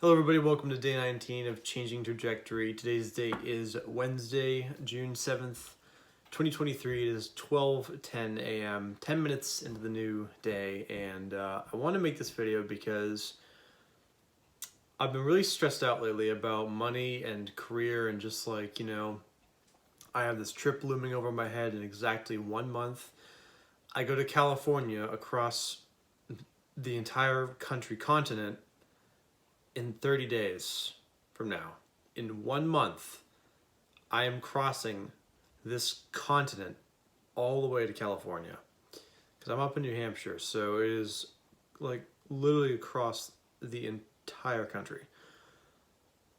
Hello everybody, welcome to day 19 of Changing Trajectory. Today's date is Wednesday, June 7th, 2023. It is 12:10 a.m., 10 minutes into the new day, and I want to make this video because I've been really stressed out lately about money and career and just I have this trip looming over my head in exactly 1 month. I go to California across the entire continent, in 30 days from now. In 1 month, I am crossing this continent all the way to California. Because I'm up in New Hampshire, so it is like literally across the entire country.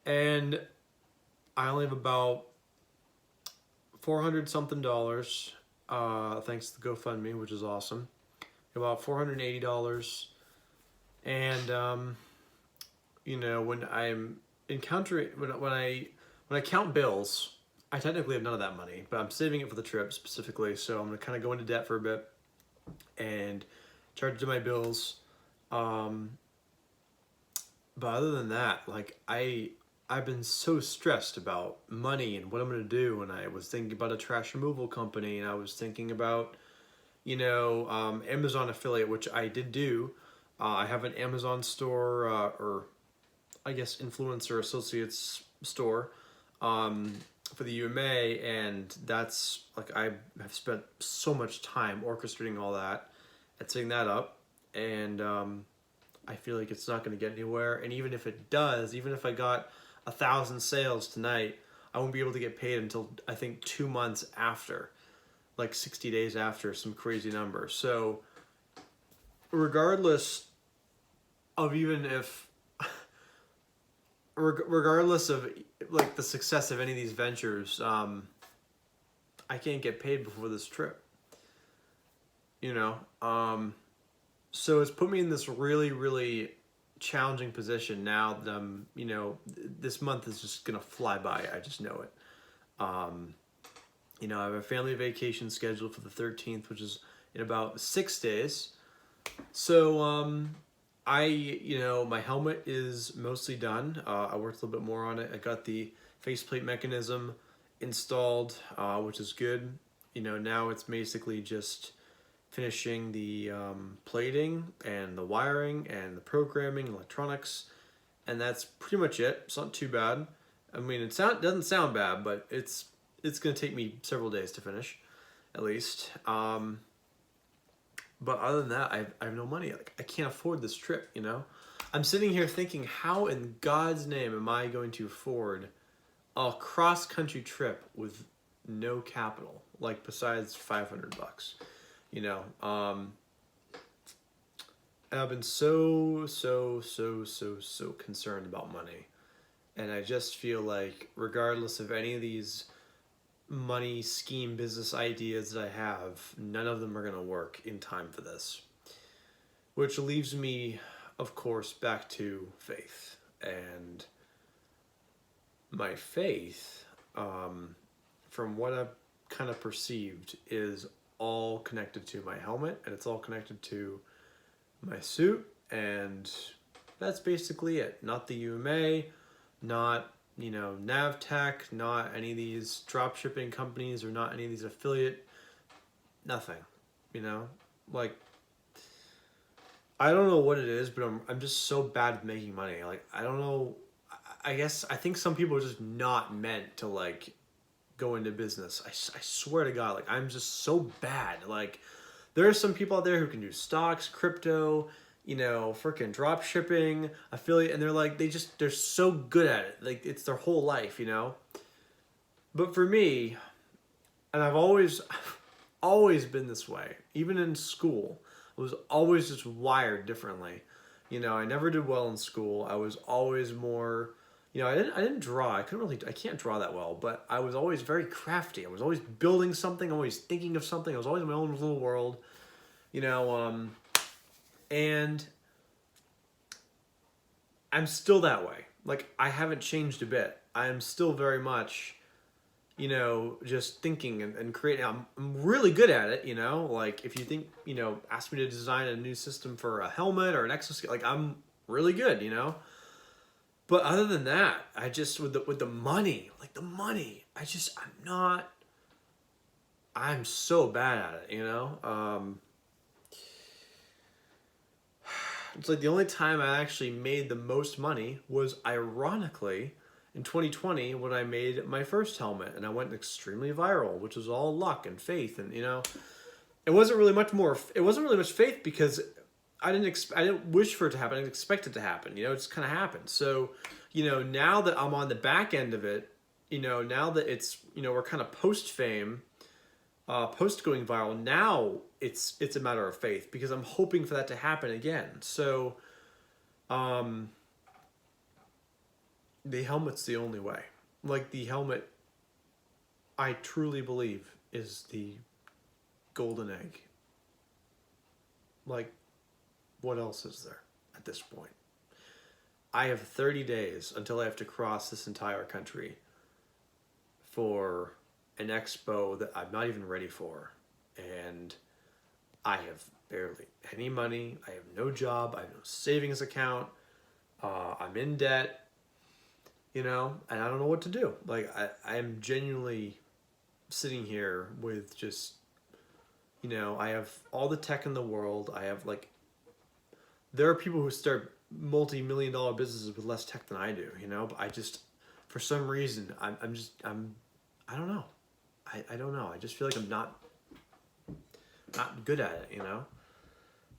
And I only have about $400 something, thanks to GoFundMe, which is awesome. About $480. And when I'm encountering when I count bills, I technically have none of that money, but I'm saving it for the trip specifically. So I'm gonna kind of go into debt for a bit and charge to my bills. But other than that, I've been so stressed about money and what I'm gonna do. And I was thinking about a trash removal company, and I was thinking about Amazon affiliate, which I did do. I have an Amazon store, or I guess influencer associates store for the UMA, and that's I have spent so much time orchestrating all that and setting that up, and I feel like it's not going to get anywhere. And even if it does, even if I got 1,000 sales tonight, I won't be able to get paid until I think 2 months after, 60 days after, some crazy number. So regardless of regardless of the success of any of these ventures, I can't get paid before this trip. So it's put me in this really, really challenging position now that this month is just gonna fly by. I just know it. I have a family vacation scheduled for the 13th, which is in about 6 days. So my helmet is mostly done. I worked a little bit more on it. I got the faceplate mechanism installed, which is good. Now it's basically just finishing the plating and the wiring and the programming, electronics, and that's pretty much it. It's not too bad. I mean, it doesn't sound bad, but it's going to take me several days to finish, at least. But other than that, I have no money. I can't afford this trip, I'm sitting here thinking, how in God's name am I going to afford a cross-country trip with no capital, besides $500, and I've been so concerned about money. And I just feel like regardless of any of these money scheme business ideas that I have, none of them are going to work in time for this, which leaves me, of course, back to faith. And my faith, from what I've kind of perceived, is all connected to my helmet, and it's all connected to my suit, and that's basically it. Not the UMA, not Navtech, not any of these drop shipping companies, or not any of these affiliate, nothing, I don't know what it is, but I'm just so bad at making money. I don't know, I think some people are just not meant to go into business. I swear to God, I'm just so bad. There are some people out there who can do stocks, crypto, freaking drop shipping, affiliate, and they're so good at it. It's their whole life, But for me, and I've always been this way, even in school, I was always just wired differently. I never did well in school. I was always more, I didn't draw. I can't draw that well, but I was always very crafty. I was always building something, always thinking of something. I was always in my own little world, and I'm still that way. I haven't changed a bit. I am still very much, just thinking and creating. I'm really good at it, if you think, ask me to design a new system for a helmet or an exoskeleton, I'm really good, But other than that, I just with the money, like the money, I'm so bad at it, you know? It's like the only time I actually made the most money was ironically in 2020 when I made my first helmet and I went extremely viral, which was all luck and faith. And, you know, it wasn't really much faith because I didn't wish for it to happen. I didn't expect it to happen. You know, it just kind of happened. So, you know, now that I'm on the back end of it, you know, now that it's, you know, we're kind of post fame, post going viral, now it's a matter of faith because I'm hoping for that to happen again. So, um, the helmet's the only way. Like the helmet, I truly believe is the golden egg. Like, what else is there at this point? I have 30 days until I have to cross this entire country for an expo that I'm not even ready for. And I have barely any money. I have no job. I have no savings account. I'm in debt, you know, and I don't know what to do. Like, I am genuinely sitting here with just, you know, I have all the tech in the world. I have, like, there are people who start multi-million-dollar businesses with less tech than I do, you know, but I just, for some reason, I don't know. I don't know. I just feel like I'm not good at it, you know?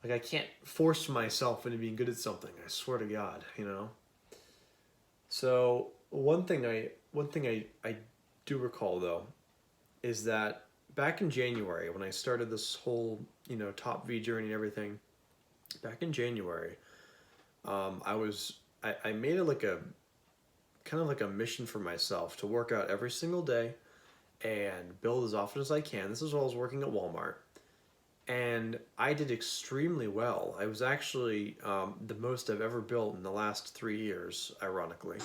Like I can't force myself into being good at something. I swear to God, you know? So one thing I do recall though, is that back in January when I started this whole, you know, Top V journey and everything, back in January, I made it like a kind of like a mission for myself to work out every single day and build as often as I can. This is while I was working at Walmart. And I did extremely well. I was actually the most I've ever built in the last 3 years, ironically.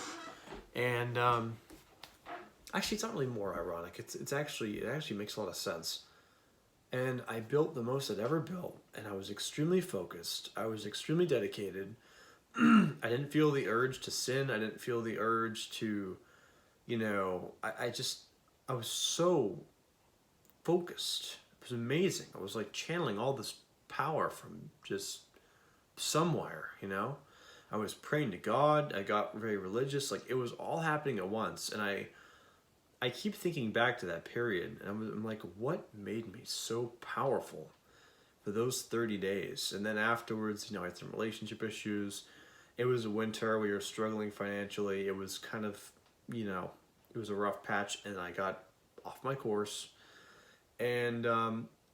And actually, it's not really more ironic. It actually makes a lot of sense. And I built the most I'd ever built, and I was extremely focused. I was extremely dedicated. I didn't feel the urge to sin. I didn't feel the urge to, you know, I was so focused. It was amazing. I was like channeling all this power from just somewhere, you know? I was praying to God. I got very religious. Like it was all happening at once. And I keep thinking back to that period. And I'm like, what made me so powerful for those 30 days? And then afterwards, you know, I had some relationship issues. It was winter. We were struggling financially. It was kind of, you know, it was a rough patch. And I got off my course. And,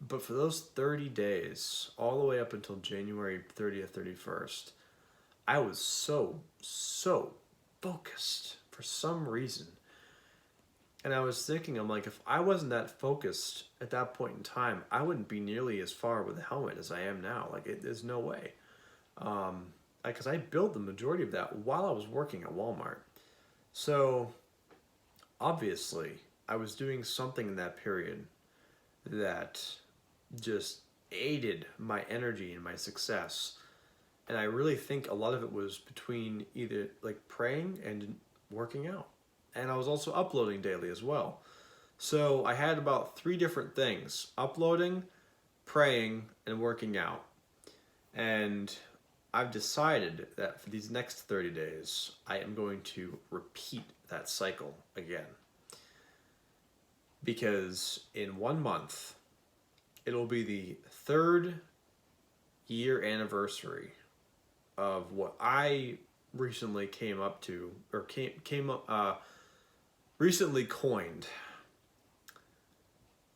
but for those 30 days, all the way up until January 30th, 31st, I was so focused for some reason. And I was thinking, I'm like, if I wasn't that focused at that point in time, I wouldn't be nearly as far with the helmet as I am now. Like, there's no way. Because I built the majority of that while I was working at Walmart. So, obviously, I was doing something in that period that just aided my energy and my success. And I really think a lot of it was between either like praying and working out. And I was also uploading daily as well. So I had about 3 different things: uploading, praying, and working out. And I've decided that for these next 30 days, I am going to repeat that cycle again. Because in 1 month, it'll be the 3rd year anniversary of what I recently came up to, or recently coined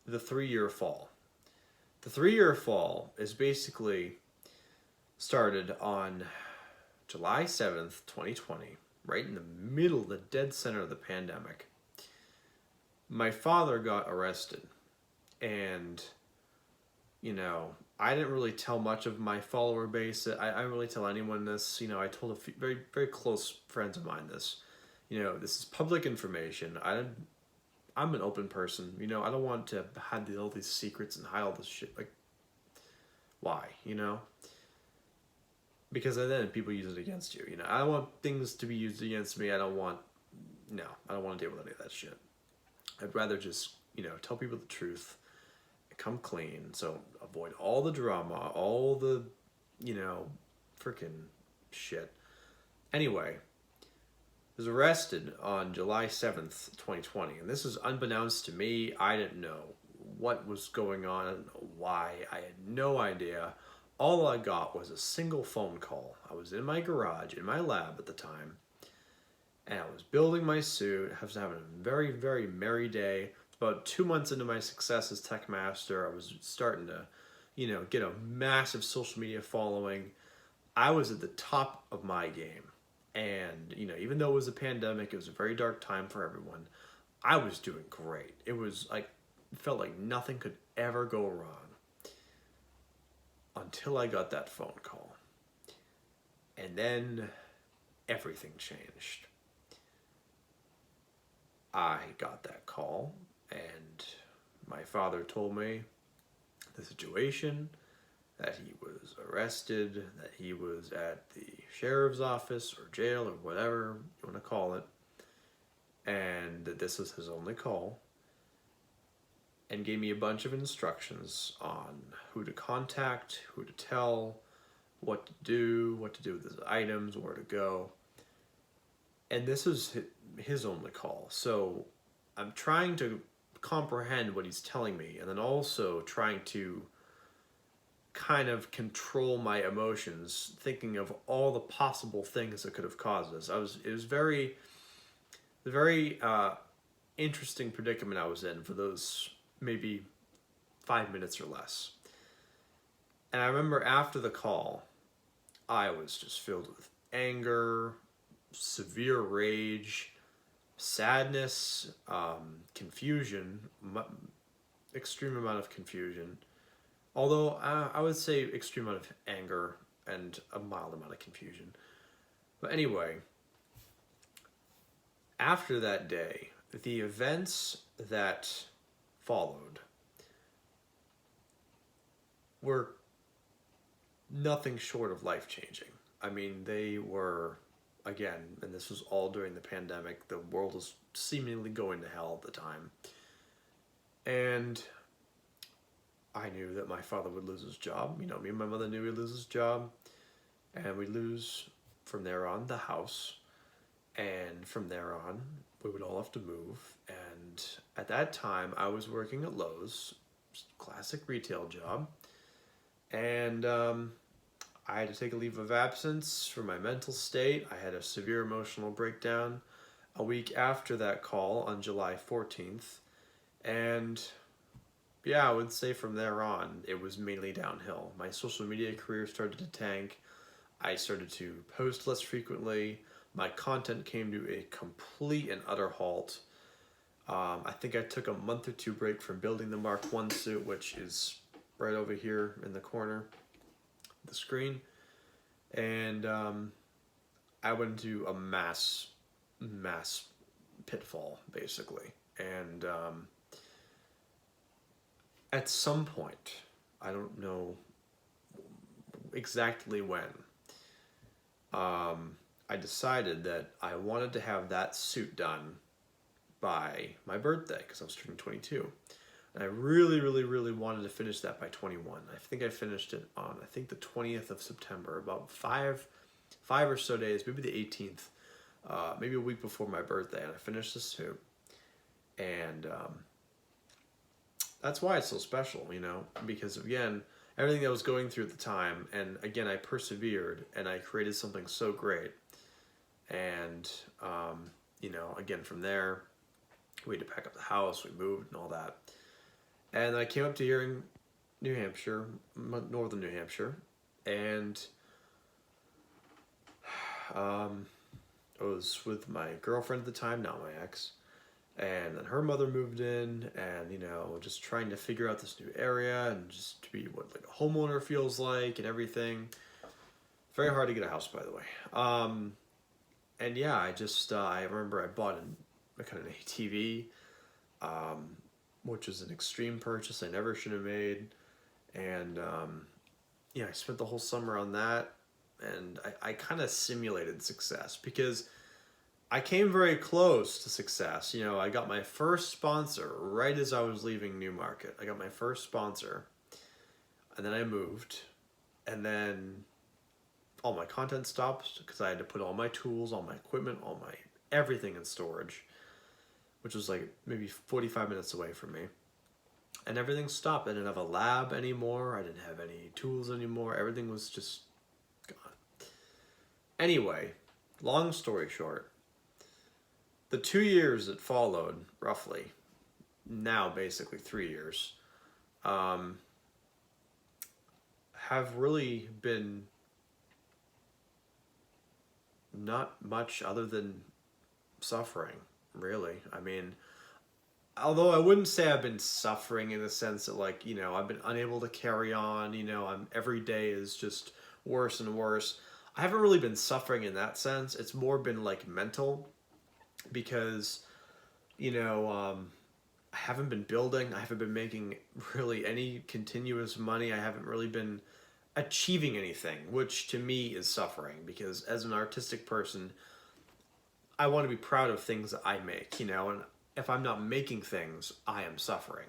the 3-year fall. The 3-year fall is basically started on July 7th, 2020, right in the middle, the dead center of the pandemic. My father got arrested, and, you know, I didn't really tell much of my follower base. I didn't really tell anyone this. You know, I told a few very, very close friends of mine this. You know, this is public information. I'm an open person. You know, I don't want to hide all these secrets and hide all this shit. Like, why, you know? because then people use it against you. You know, I don't want things to be used against me. I don't want to deal with any of that shit. I'd rather just, tell people the truth, come clean. So avoid all the drama, all the, freaking shit. Anyway, was arrested on July 7th, 2020. And this is unbeknownst to me. I didn't know what was going on, I didn't know why. I had no idea. All I got was a single phone call. I was in my garage, in my lab at the time, and I was building my suit. I was having a very, very merry day. About 2 months into my success as Tech Master, I was starting to, get a massive social media following. I was at the top of my game. And, even though it was a pandemic, it was a very dark time for everyone, I was doing great. It felt like nothing could ever go wrong. Until I got that phone call. And then everything changed. I got that call, and my father told me the situation, that he was arrested, that he was at the sheriff's office or jail or whatever you want to call it, and that this was his only call, and gave me a bunch of instructions on who to contact, who to tell, what to do with his items, where to go. And this was his only call. So I'm trying to comprehend what he's telling me, and then also trying to kind of control my emotions, thinking of all the possible things that could have caused this. It was very interesting predicament I was in for those maybe 5 minutes or less. And I remember after the call, I was just filled with anger, severe rage, sadness, confusion, extreme amount of confusion. Although I would say extreme amount of anger and a mild amount of confusion. But anyway, after that day, the events that followed were nothing short of life-changing. I mean, they were, again, and this was all during the pandemic, the world was seemingly going to hell at the time. And I knew that my father would lose his job. Me and my mother knew he'd lose his job. And we'd lose, from there on, the house. And from there on, we would all have to move. And at that time, I was working at Lowe's, classic retail job. And I had to take a leave of absence for my mental state. I had a severe emotional breakdown a week after that call on July 14th. And yeah, I would say from there on, it was mainly downhill. My social media career started to tank. I started to post less frequently. My content came to a complete and utter halt. I think I took a month or two break from building the Mark I suit, which is right over here in the corner of the screen. And I went into a mass pitfall, basically. And at some point, I don't know exactly when, I decided that I wanted to have that suit done by my birthday, because I was turning 22. And I really, really, really wanted to finish that by 21. I think I finished it on, the 20th of September, about five or so days, maybe the 18th, maybe a week before my birthday, and I finished the suit. And that's why it's so special, because again, everything that I was going through at the time, and again, I persevered, and I created something so great. And, again, from there, we had to pack up the house, we moved and all that. And I came up to here in New Hampshire, northern New Hampshire, and I was with my girlfriend at the time, not my ex, and then her mother moved in, and, just trying to figure out this new area, and just to be what like a homeowner feels like and everything. Very hard to get a house, by the way. And yeah, I remember I bought a kind of an ATV, which was an extreme purchase I never should have made. And I spent the whole summer on that. and I kind of simulated success because I came very close to success. You know, I got my first sponsor right as I was leaving Newmarket. I got my first sponsor, and then I moved, and then all my content stopped because I had to put all my tools, all my equipment, all my everything in storage, which was like maybe 45 minutes away from me. And everything stopped. I didn't have a lab anymore. I didn't have any tools anymore. Everything was just gone. Anyway, long story short, the 2 years that followed, roughly, now basically 3 years, have really been not much other than suffering, really. I mean, although I wouldn't say I've been suffering in the sense that, like, you know, I've been unable to carry on, you know, every day is just worse and worse. I haven't really been suffering in that sense. It's more been like mental because, you know, I haven't been building. I haven't been making really any continuous money. I haven't really been achieving anything, which to me is suffering because as an artistic person, I want to be proud of things that I make, you know, and if I'm not making things, I am suffering.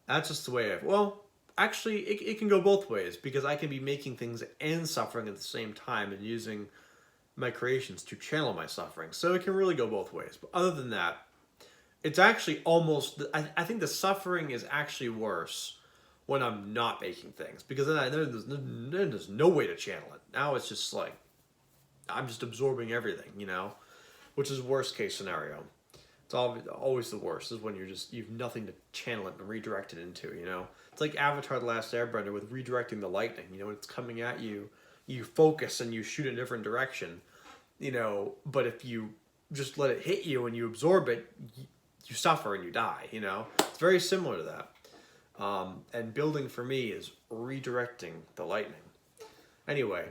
That's just the way well, actually, it can go both ways because I can be making things and suffering at the same time and using my creations to channel my suffering. So it can really go both ways. But other than that, it's actually almost, I think the suffering is actually worse when I'm not making things because then there's no way to channel it. Now it's just like, I'm just absorbing everything, you know, which is worst case scenario. It's always the worst is when you've nothing to channel it and redirect it into, you know. It's like Avatar: The Last Airbender with redirecting the lightning, you know, when it's coming at you, you focus and you shoot in a different direction, you know, but if you just let it hit you and you absorb it, you suffer and you die, you know. It's very similar to that. And building for me is redirecting the lightning. Anyway,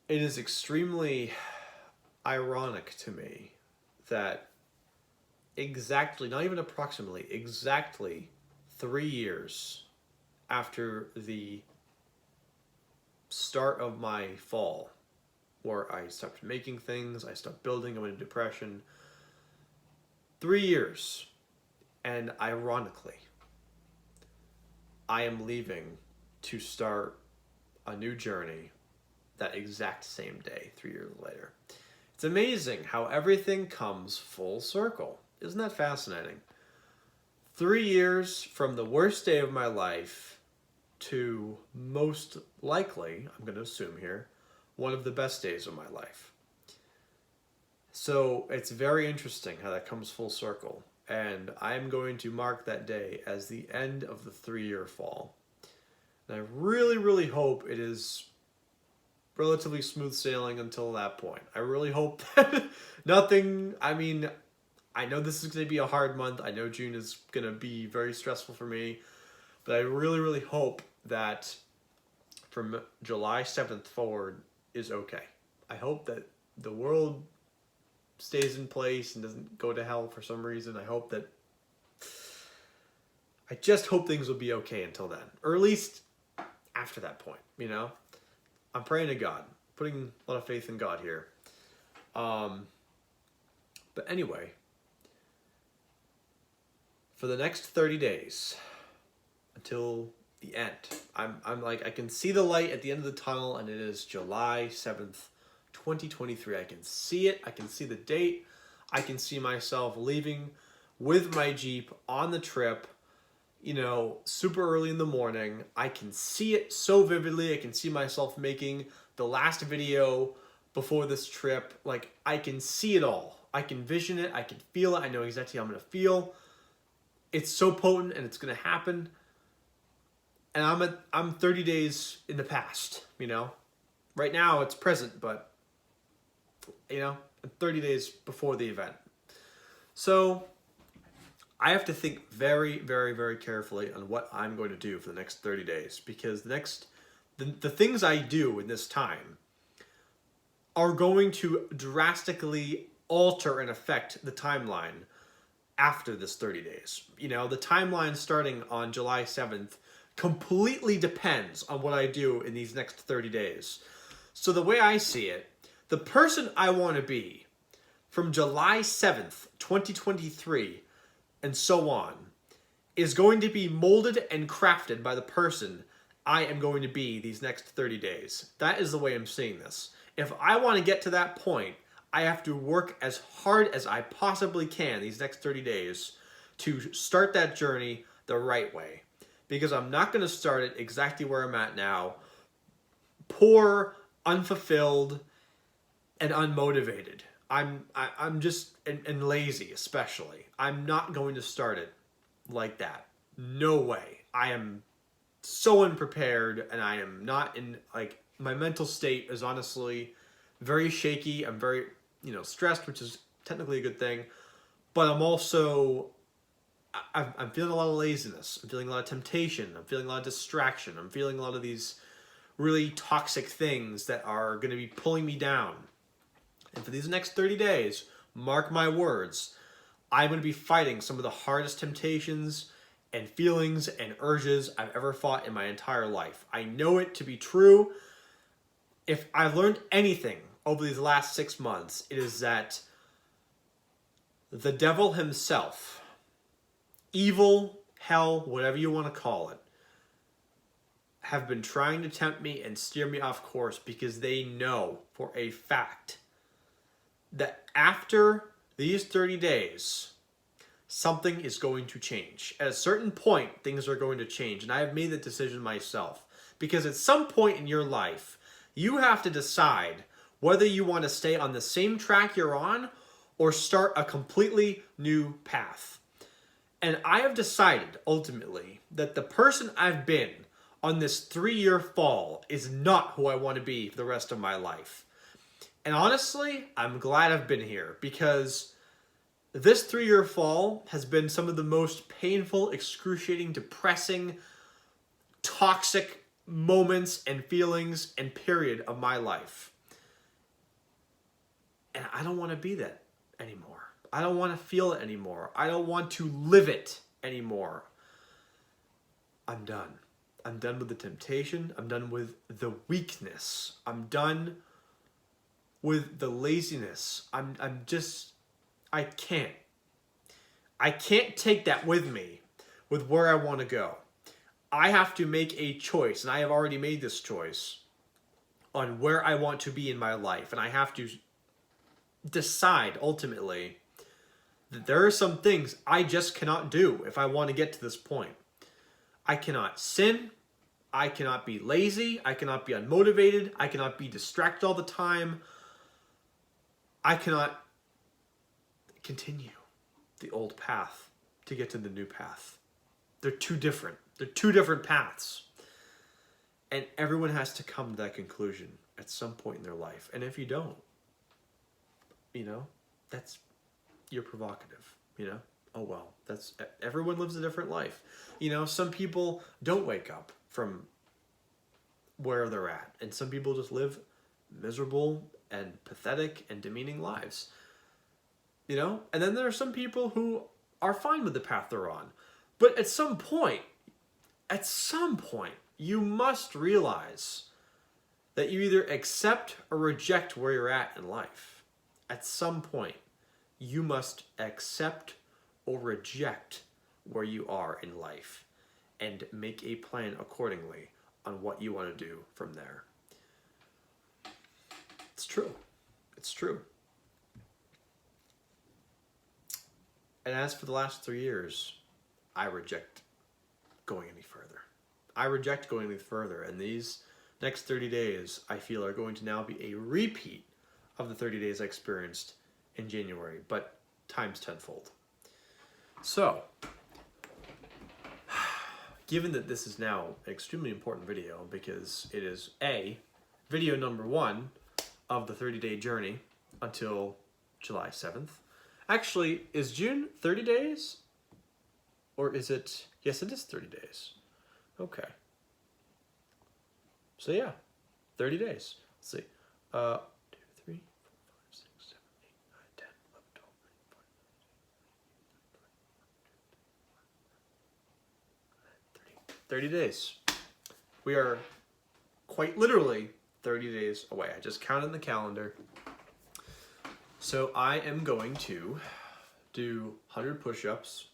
it is extremely ironic to me that exactly, not even approximately, exactly 3 years after the start of my fall, where I stopped making things, I stopped building, I went into depression. 3 years, and ironically, I am leaving to start a new journey that exact same day, 3 years later. It's amazing how everything comes full circle. Isn't that fascinating? 3 years from the worst day of my life to most likely, I'm going to assume here, one of the best days of my life. So it's very interesting how that comes full circle. And I'm going to mark that day as the end of the 3-year fall. And I really, really hope it is relatively smooth sailing until that point. I really hope that nothing, I mean, I know this is going to be a hard month. I know June is going to be very stressful for me. But I really, really hope that from July 7th forward is okay. I hope that the world stays in place and doesn't go to hell for some reason. I just hope things will be okay until then. Or at least after that point, you know? I'm praying to God. Putting a lot of faith in God here. But anyway, for the next 30 days, until the end, I'm like, I can see the light at the end of the tunnel, and it is July 7th, 2023. I can see it. I can see the date. I can see myself leaving with my Jeep on the trip, you know, super early in the morning. I can see it so vividly. I can see myself making the last video before this trip. Like, I can see it all. I can vision it. I can feel it. I know exactly how I'm going to feel. It's so potent and it's going to happen. And I'm 30 days in the past, you know. Right now it's present, but you know, 30 days before the event. So I have to think very, very, very carefully on what I'm going to do for the next 30 days because the things I do in this time are going to drastically alter and affect the timeline after this 30 days. You know, the timeline starting on July 7th completely depends on what I do in these next 30 days. So the way I see it, the person I want to be from July 7th, 2023, and so on, is going to be molded and crafted by the person I am going to be these next 30 days. That is the way I'm seeing this. If I want to get to that point, I have to work as hard as I possibly can these next 30 days to start that journey the right way. Because I'm not going to start it exactly where I'm at now, poor, unfulfilled, and unmotivated. I'm just, and lazy especially. I'm not going to start it like that. No way. I am so unprepared, and I am not in, like, my mental state is honestly very shaky. I'm very, stressed, which is technically a good thing, but I'm also, I'm feeling a lot of laziness. I'm feeling a lot of temptation. I'm feeling a lot of distraction. I'm feeling a lot of these really toxic things that are going to be pulling me down. And for these next 30 days, mark my words, I'm going to be fighting some of the hardest temptations and feelings and urges I've ever fought in my entire life. I know it to be true. If I've learned anything over these last 6 months, it is that the devil himself, evil, hell, whatever you want to call it, have been trying to tempt me and steer me off course because they know for a fact that after these 30 days, something is going to change. At a certain point, things are going to change. And I have made that decision myself. Because at some point in your life, you have to decide whether you want to stay on the same track you're on or start a completely new path. And I have decided, ultimately, that the person I've been on this 3-year fall is not who I want to be for the rest of my life. And honestly, I'm glad I've been here, because this 3-year fall has been some of the most painful, excruciating, depressing, toxic moments and feelings and period of my life. And I don't want to be that anymore. I don't want to feel it anymore. I don't want to live it anymore. I'm done. I'm done with the temptation. I'm done with the weakness. I'm done with the laziness. I can't take that with me with where I want to go. I have to make a choice, and I have already made this choice on where I want to be in my life. And I have to decide ultimately that there are some things I just cannot do if I want to get to this point. I cannot sin. I cannot be lazy. I cannot be unmotivated. I cannot be distracted all the time. I cannot continue the old path to get to the new path. They're too different. They're two different paths. And everyone has to come to that conclusion at some point in their life. And if you don't, you're provocative, Oh well, everyone lives a different life. Some people don't wake up from where they're at. And some people just live miserable and pathetic and demeaning lives. And then there are some people who are fine with the path they're on. But at some point, you must realize that you either accept or reject where you're at in life. At some point, you must accept or reject where you are in life and make a plan accordingly on what you want to do from there. It's true. It's true. And as for the last 3 years, I reject going any further. And these next 30 days, I feel, are going to now be a repeat of the 30 days I experienced in January, but times tenfold. So, given that this is now an extremely important video, because it is video number 1 of the 30-day journey until July 7th. Actually, is June 30 days? Or is it... Yes, it is 30 days. Okay. So yeah, 30 days. Let's see. 2, 3, 4, 5, 6, 7, 8, 9, 10, 11, 12, 13, 14, 30 days. We are quite literally 30 days away. I just counted in the calendar. So I am going to do 100 push-ups,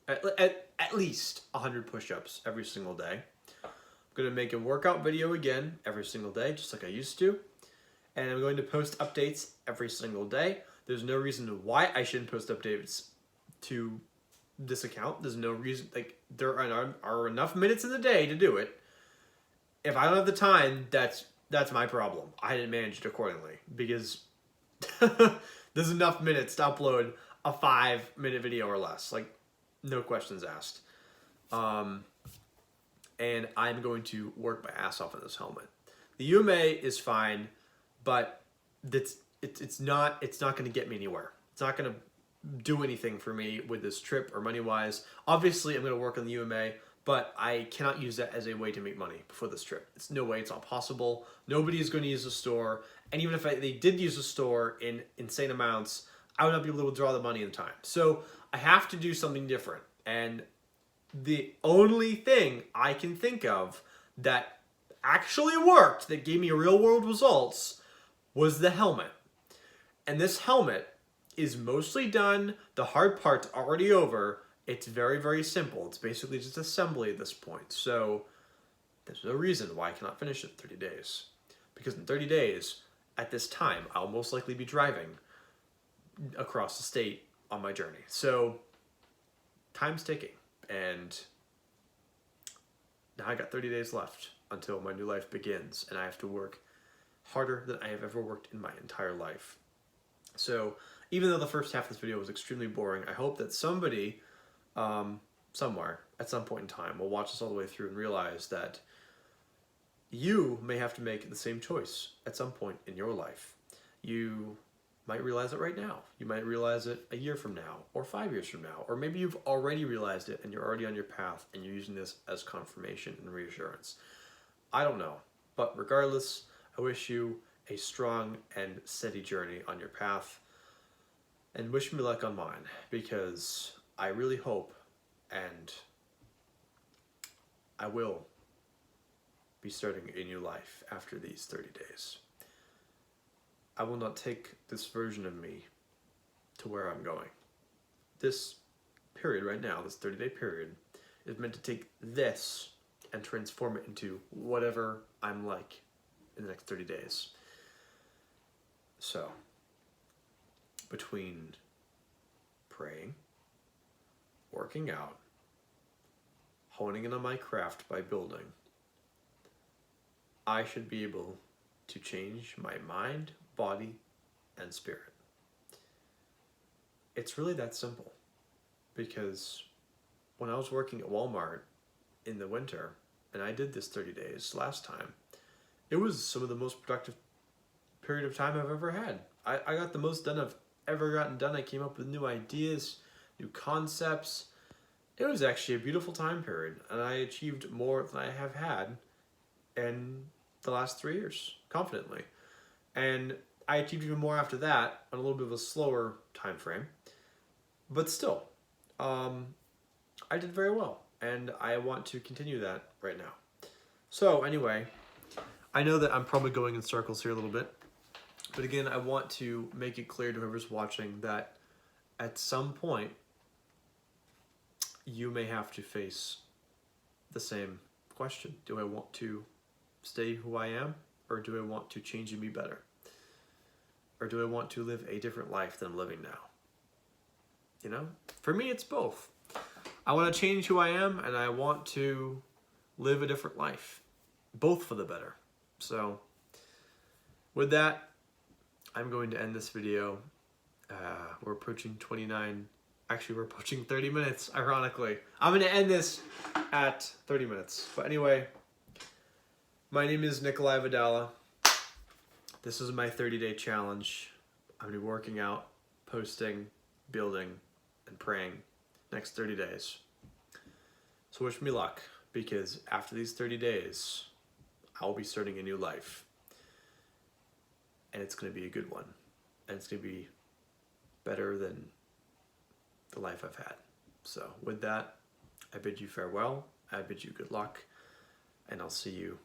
at least 100 push-ups every single day. I'm going to make a workout video again every single day, just like I used to. And I'm going to post updates every single day. There's no reason why I shouldn't post updates to this account. There's no reason, like, there are enough minutes in the day to do it. If I don't have the time, that's my problem. I didn't manage it accordingly, because there's enough minutes to upload a 5-minute video or less. Like, no questions asked. And I'm going to work my ass off on this helmet. The UMA is fine, but it's not going to get me anywhere. It's not going to do anything for me with this trip or money-wise. Obviously, I'm going to work on the UMA, but I cannot use that as a way to make money for this trip. It's no way. It's not possible. Nobody is going to use the store. And even if they did use the store in insane amounts, I would not be able to withdraw the money in time. So I have to do something different. And the only thing I can think of that actually worked, that gave me real-world results, was the helmet. And this helmet is mostly done. The hard part's already over. It's very, very simple. It's basically just assembly at this point. So there's no reason why I cannot finish it in 30 days. Because in 30 days, at this time, I'll most likely be driving across the state on my journey. So time's ticking. And now I got 30 days left until my new life begins. And I have to work harder than I have ever worked in my entire life. So even though the first half of this video was extremely boring, I hope that somebody somewhere at some point in time will watch this all the way through and realize that you may have to make the same choice at some point in your life. You might realize it right now. You might realize it a year from now or 5 years from now, or maybe you've already realized it and you're already on your path and you're using this as confirmation and reassurance. I don't know, but regardless, I wish you a strong and steady journey on your path, and wish me luck on mine, because I really hope, and I will be starting a new life after these 30 days. I will not take this version of me to where I'm going. This period right now, this 30-day period, is meant to take this and transform it into whatever I'm like in the next 30 days. So, between praying, working out, honing in on my craft by building, I should be able to change my mind, body, and spirit. It's really that simple, because when I was working at Walmart in the winter, and I did this 30 days last time, it was some of the most productive period of time I've ever had. I got the most done I've ever gotten done. I came up with new ideas, new concepts. It was actually a beautiful time period, and I achieved more than I have had in the last 3 years, confidently. And I achieved even more after that on a little bit of a slower time frame. But still, I did very well, and I want to continue that right now. So anyway, I know that I'm probably going in circles here a little bit, but again, I want to make it clear to whoever's watching that at some point, you may have to face the same question. Do I want to stay who I am, or do I want to change and be better? Or do I want to live a different life than I'm living now? You know, for me, it's both. I want to change who I am, and I want to live a different life, both for the better. So with that, I'm going to end this video. We're approaching 29. Actually, we're approaching 30 minutes, ironically. I'm going to end this at 30 minutes. But anyway, my name is Nikolai Vidala. This is my 30-day challenge. I'm going to be working out, posting, building, and praying next 30 days. So wish me luck, because after these 30 days, I'll be starting a new life. And it's going to be a good one. And it's going to be better than the life I've had. So with that, I bid you farewell, I bid you good luck, and I'll see you